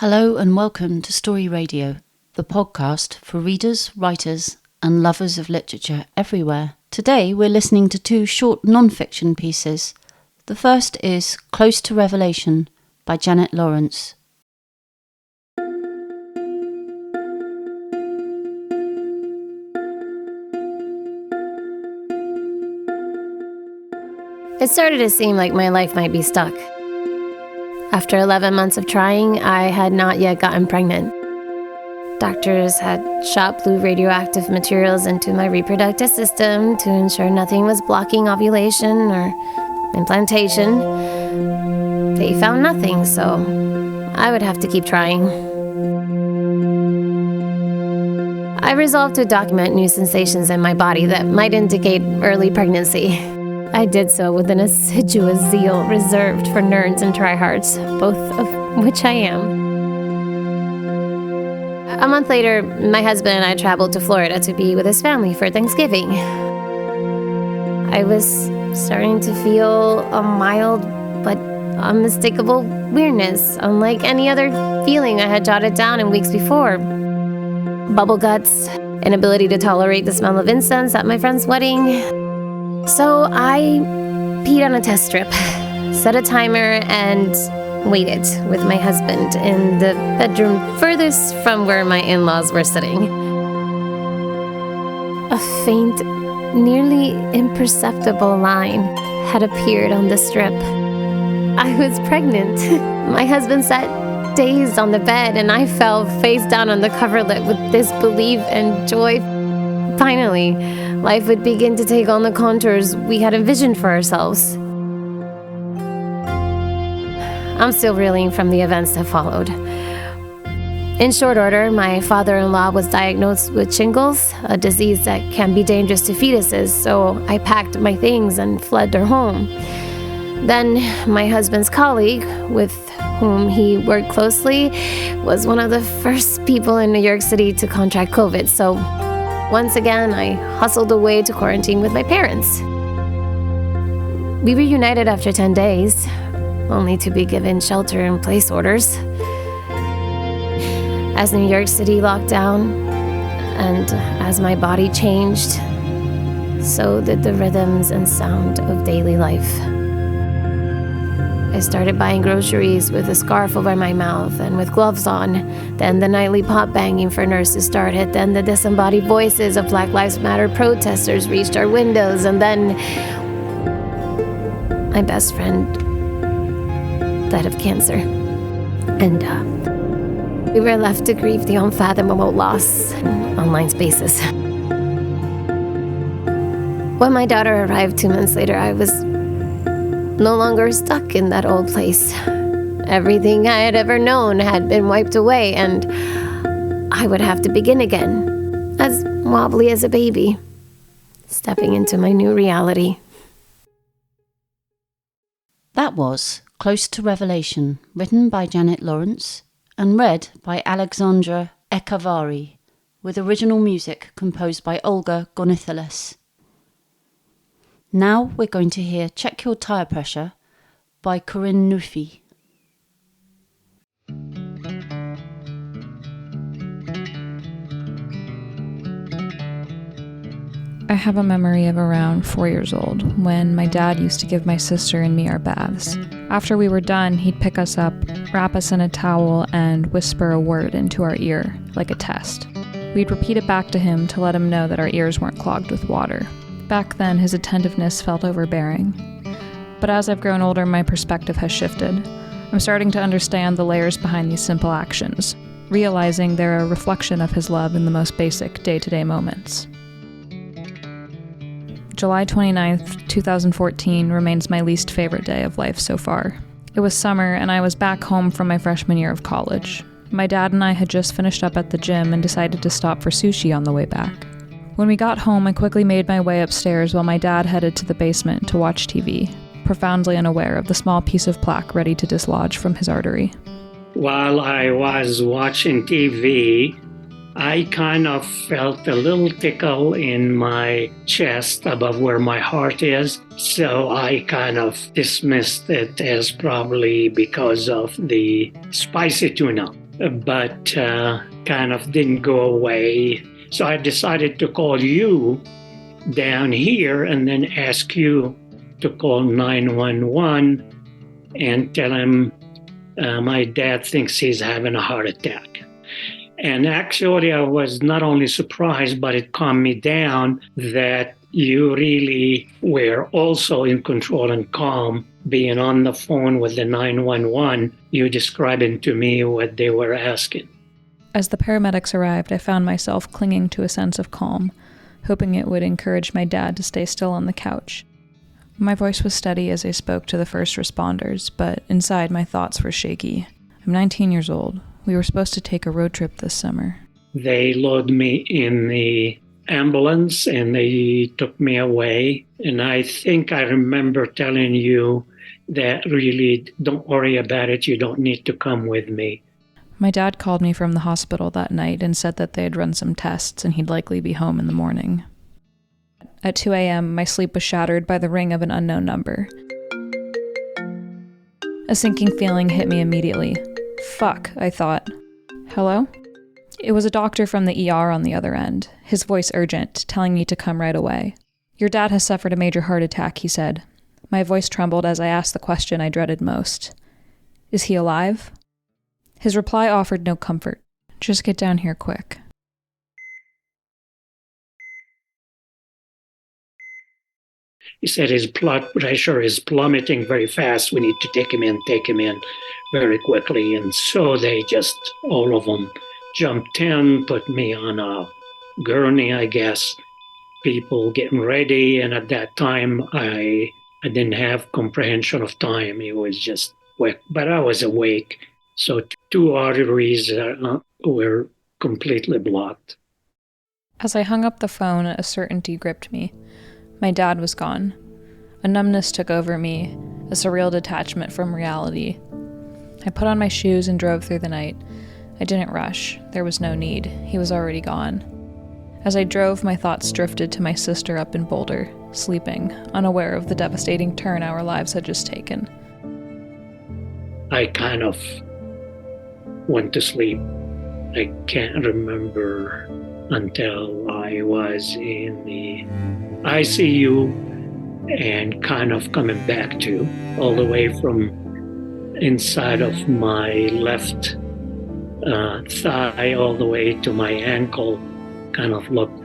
Hello and welcome to Story Radio, the podcast for readers, writers and lovers of literature everywhere. Today we're listening to two short non-fiction pieces. The first is Close to Revelation by Janet Lawrence. It started to seem like my life might be stuck. After 11 months of trying, I had not yet gotten pregnant. Doctors had shot blue radioactive materials into my reproductive system to ensure nothing was blocking ovulation or implantation. They found nothing, so I would have to keep trying. I resolved to document new sensations in my body that might indicate early pregnancy. I did so with an assiduous zeal reserved for nerds and tryhards, both of which I am. A month later, my husband and I traveled to Florida to be with his family for Thanksgiving. I was starting to feel a mild but unmistakable weirdness, unlike any other feeling I had jotted down in weeks before. Bubble guts, inability to tolerate the smell of incense at my friend's wedding. So I peed on a test strip, set a timer, and waited with my husband in the bedroom furthest from where my in-laws were sitting. A faint, nearly imperceptible line had appeared on the strip. I was pregnant. My husband sat dazed on the bed, and I fell face down on the coverlet with disbelief and joy. Finally, life would begin to take on the contours we had envisioned for ourselves. I'm still reeling from the events that followed. In short order, my father-in-law was diagnosed with shingles, a disease that can be dangerous to fetuses, so I packed my things and fled their home. Then, my husband's colleague, with whom he worked closely, was one of the first people in New York City to contract COVID, so once again, I hustled away to quarantine with my parents. We reunited after 10 days, only to be given shelter-in-place orders. As New York City locked down, and as my body changed, so did the rhythms and sound of daily life. I started buying groceries with a scarf over my mouth and with gloves on. Then the nightly pot banging for nurses started. Then the disembodied voices of Black Lives Matter protesters reached our windows. And then my best friend died of cancer. And we were left to grieve the unfathomable loss in online spaces. When my daughter arrived 2 months later, I was no longer stuck in that old place. Everything I had ever known had been wiped away, and I would have to begin again, as wobbly as a baby, stepping into my new reality. That was Close to Revelation, written by Janet Lawrence and read by Alexandra Ekavari, with original music composed by Olga Gonithalis. Now we're going to hear Check Your Tire Pressure by Corinne Noufi. I have a memory of around 4 years old when my dad used to give my sister and me our baths. After we were done, he'd pick us up, wrap us in a towel, and whisper a word into our ear, like a test. We'd repeat it back to him to let him know that our ears weren't clogged with water. Back then, his attentiveness felt overbearing. But as I've grown older, my perspective has shifted. I'm starting to understand the layers behind these simple actions, realizing they're a reflection of his love in the most basic day-to-day moments. July 29th, 2014 remains my least favorite day of life so far. It was summer, and I was back home from my freshman year of college. My dad and I had just finished up at the gym and decided to stop for sushi on the way back. When we got home, I quickly made my way upstairs while my dad headed to the basement to watch TV, profoundly unaware of the small piece of plaque ready to dislodge from his artery. While I was watching TV, I kind of felt a little tickle in my chest above where my heart is. So I kind of dismissed it as probably because of the spicy tuna. but kind of didn't go away. So I decided to call you down here and then ask you to call 911 and tell him my dad thinks he's having a heart attack. And actually, I was not only surprised, but it calmed me down that you really were also in control and calm, being on the phone with the 911, you describing to me what they were asking. As the paramedics arrived, I found myself clinging to a sense of calm, hoping it would encourage my dad to stay still on the couch. My voice was steady as I spoke to the first responders, but inside my thoughts were shaky. I'm 19 years old. We were supposed to take a road trip this summer. They loaded me in the ambulance and they took me away. And I think I remember telling you that really, don't worry about it. You don't need to come with me. My dad called me from the hospital that night and said that they had run some tests and he'd likely be home in the morning. At 2 a.m., my sleep was shattered by the ring of an unknown number. A sinking feeling hit me immediately. Fuck, I thought. Hello? It was a doctor from the ER on the other end, his voice urgent, telling me to come right away. Your dad has suffered a major heart attack, he said. My voice trembled as I asked the question I dreaded most. Is he alive? His reply offered no comfort. Just get down here quick. He said his blood pressure is plummeting very fast. We need to take him in very quickly. And so they just, all of them, jumped in, put me on a gurney, I guess. People getting ready. And at that time, I didn't have comprehension of time. It was just quick. But I was awake. So 2 arteries were completely blocked. As I hung up the phone, a certainty gripped me. My dad was gone. A numbness took over me, a surreal detachment from reality. I put on my shoes and drove through the night. I didn't rush. There was no need. He was already gone. As I drove, my thoughts drifted to my sister up in Boulder, sleeping, unaware of the devastating turn our lives had just taken. I kind of went to sleep. I can't remember until I was in the ICU and kind of coming back to, all the way from inside of my left thigh all the way to my ankle, kind of looked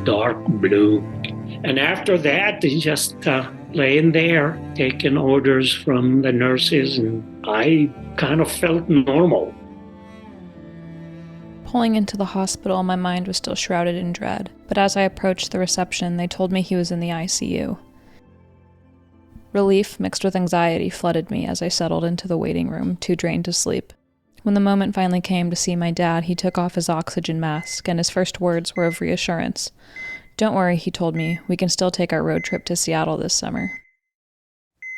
dark blue. And after that, they just laying there, taking orders from the nurses, and I kind of felt normal. Pulling into the hospital, my mind was still shrouded in dread, but as I approached the reception, they told me he was in the ICU. Relief mixed with anxiety flooded me as I settled into the waiting room, too drained to sleep. When the moment finally came to see my dad, he took off his oxygen mask, and his first words were of reassurance. Don't worry, he told me, we can still take our road trip to Seattle this summer.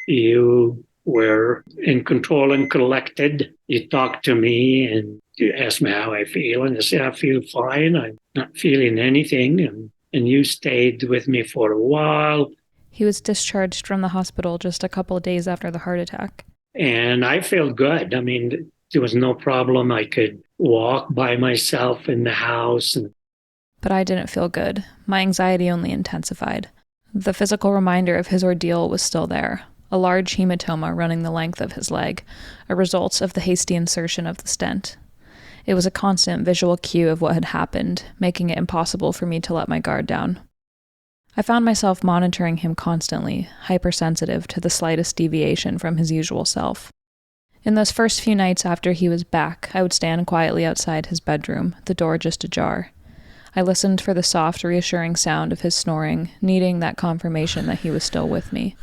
You were in control and collected. You talked to me and you asked me how I feel, and I said, I feel fine. I'm not feeling anything. And you stayed with me for a while. He was discharged from the hospital just a couple of days after the heart attack. And I feel good. I mean, there was no problem. I could walk by myself in the house. But I didn't feel good. My anxiety only intensified. The physical reminder of his ordeal was still there. A large hematoma running the length of his leg, a result of the hasty insertion of the stent. It was a constant visual cue of what had happened, making it impossible for me to let my guard down. I found myself monitoring him constantly, hypersensitive to the slightest deviation from his usual self. In those first few nights after he was back, I would stand quietly outside his bedroom, the door just ajar. I listened for the soft, reassuring sound of his snoring, needing that confirmation that he was still with me.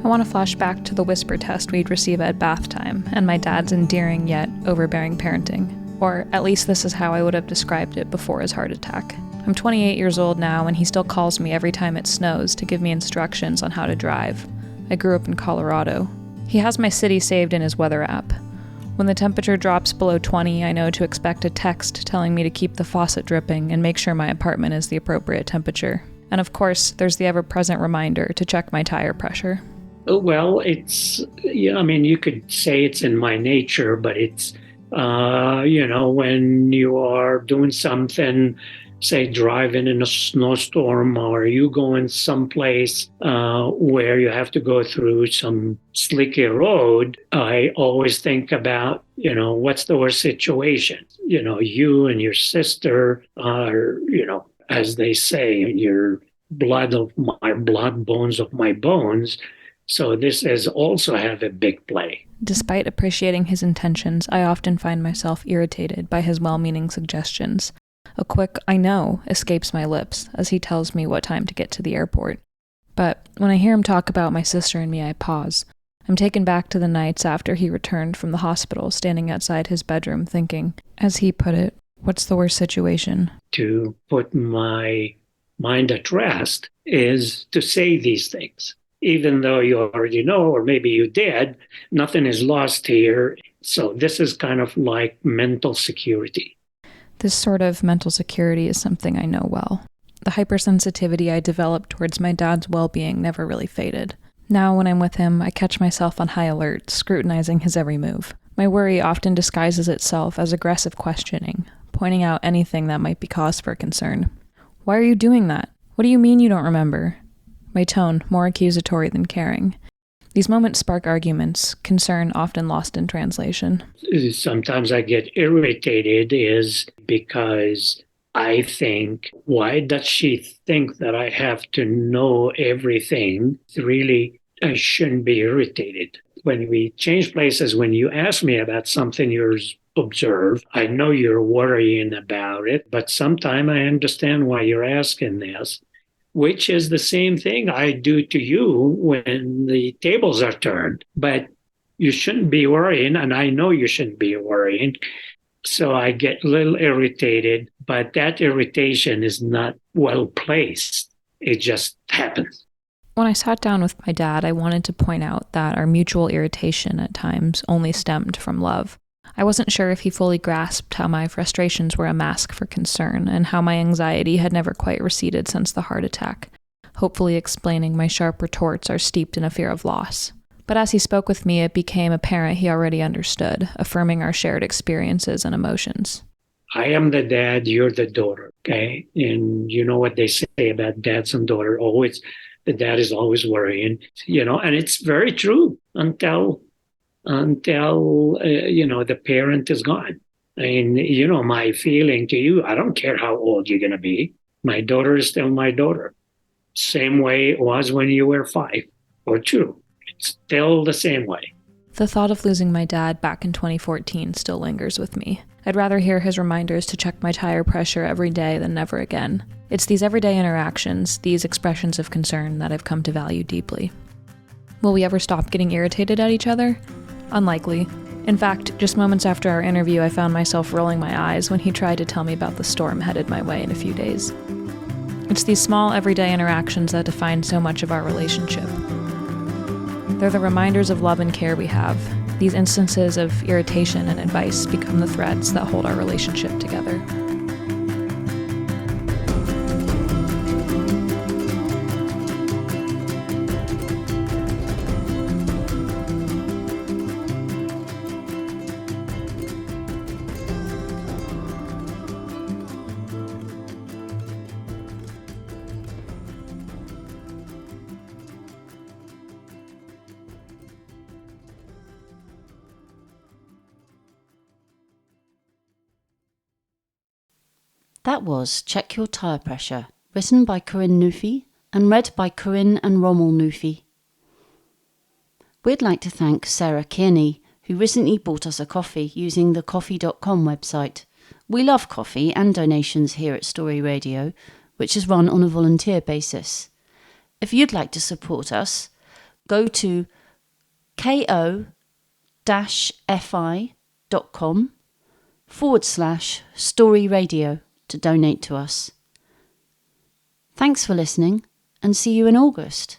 I want to flash back to the whisper test we'd receive at bath time, and my dad's endearing yet overbearing parenting. Or at least this is how I would have described it before his heart attack. I'm 28 years old now, and he still calls me every time it snows to give me instructions on how to drive. I grew up in Colorado. He has my city saved in his weather app. When the temperature drops below 20, I know to expect a text telling me to keep the faucet dripping and make sure my apartment is the appropriate temperature. And of course, there's the ever-present reminder to check my tire pressure. Well, you could say it's in my nature, but it's, when you are doing something, say driving in a snowstorm, or you going someplace where you have to go through some slicky road, I always think about, what's the worst situation? You and your sister are, as they say, your blood of my blood, bones of my bones. So this has also have a big play. Despite appreciating his intentions, I often find myself irritated by his well-meaning suggestions. A quick "I know" escapes my lips as he tells me what time to get to the airport. But when I hear him talk about my sister and me, I pause. I'm taken back to the nights after he returned from the hospital, standing outside his bedroom thinking, as he put it, what's the worst situation? To put my mind at rest is to say these things. Even though you already know, or maybe you did, nothing is lost here. So this is kind of like mental security. This sort of mental security is something I know well. The hypersensitivity I developed towards my dad's well-being never really faded. Now when I'm with him, I catch myself on high alert, scrutinizing his every move. My worry often disguises itself as aggressive questioning, pointing out anything that might be cause for concern. Why are you doing that? What do you mean you don't remember? My tone, more accusatory than caring. These moments spark arguments, concern often lost in translation. Sometimes I get irritated is because I think, why does she think that I have to know everything? Really, I shouldn't be irritated. When we change places, when you ask me about something you observe, I know you're worrying about it, but sometimes I understand why you're asking this, which is the same thing I do to you when the tables are turned. But you shouldn't be worrying, and I know you shouldn't be worrying. So I get a little irritated, but that irritation is not well placed. It just happens. When I sat down with my dad, I wanted to point out that our mutual irritation at times only stemmed from love. I wasn't sure if he fully grasped how my frustrations were a mask for concern and how my anxiety had never quite receded since the heart attack, hopefully explaining my sharp retorts are steeped in a fear of loss. But as he spoke with me, it became apparent he already understood, affirming our shared experiences and emotions. I am the dad, you're the daughter, okay? And you know what they say about dads and daughter, always, the dad is always worrying, and it's very true until the parent is gone. And, my feeling to you, I don't care how old you're going to be. My daughter is still my daughter. Same way it was when you were 5 or 2. It's still the same way. The thought of losing my dad back in 2014 still lingers with me. I'd rather hear his reminders to check my tire pressure every day than never again. It's these everyday interactions, these expressions of concern that I've come to value deeply. Will we ever stop getting irritated at each other? Unlikely. In fact, just moments after our interview, I found myself rolling my eyes when he tried to tell me about the storm headed my way in a few days. It's these small, everyday interactions that define so much of our relationship. They're the reminders of love and care we have. These instances of irritation and advice become the threads that hold our relationship together. That was Check Your Tire Pressure, written by Corinne Noufi and read by Corinne and Rommel Noufi. We'd like to thank Sarah Kearney, who recently bought us a coffee using the coffee.com website. We love coffee and donations here at Story Radio, which is run on a volunteer basis. If you'd like to support us, go to ko-fi.com/Story Radio to donate to us. Thanks for listening, and see you in August.